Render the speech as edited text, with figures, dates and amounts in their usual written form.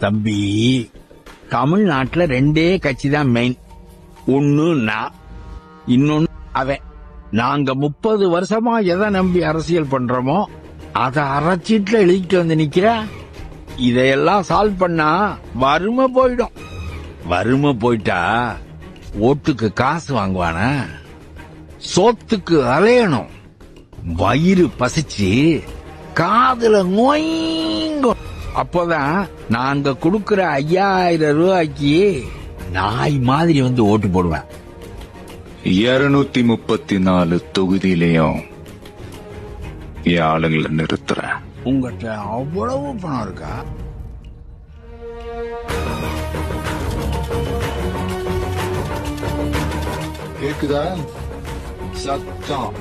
தம்பி, தமிழ்நாட்டுல 2 கட்சி தான் மெயின். ஒன்னு நான், இன்னொன்னு அவன். நாங்க 30 வருஷமா எதை நம்பி அரசியல் பண்றோமோ அத அரைச்சீட்டுல எழுதிட்டு வந்து நிக்கிற. இதையெல்லாம் சால்வ் பண்ணா வறுமை போயிடும். வறுமை போயிட்டா ஓட்டுக்கு காசு வாங்குவானா? சோத்துக்கு அலையணும். வயிறு பசிச்சு காதுல நோய்ங்கும். அப்போதான் நாங்க கொடுக்கிற 5000 ரூபாய்க்கு நாய் மாதிரி வந்து ஓட்டு போடுவேன். 234 தொகுதியிலையும் என் ஆளுங்களை நிறுத்துறேன். உங்ககிட்ட அவ்வளவு பணம் இருக்கா? கேக்குதா? சத்தம்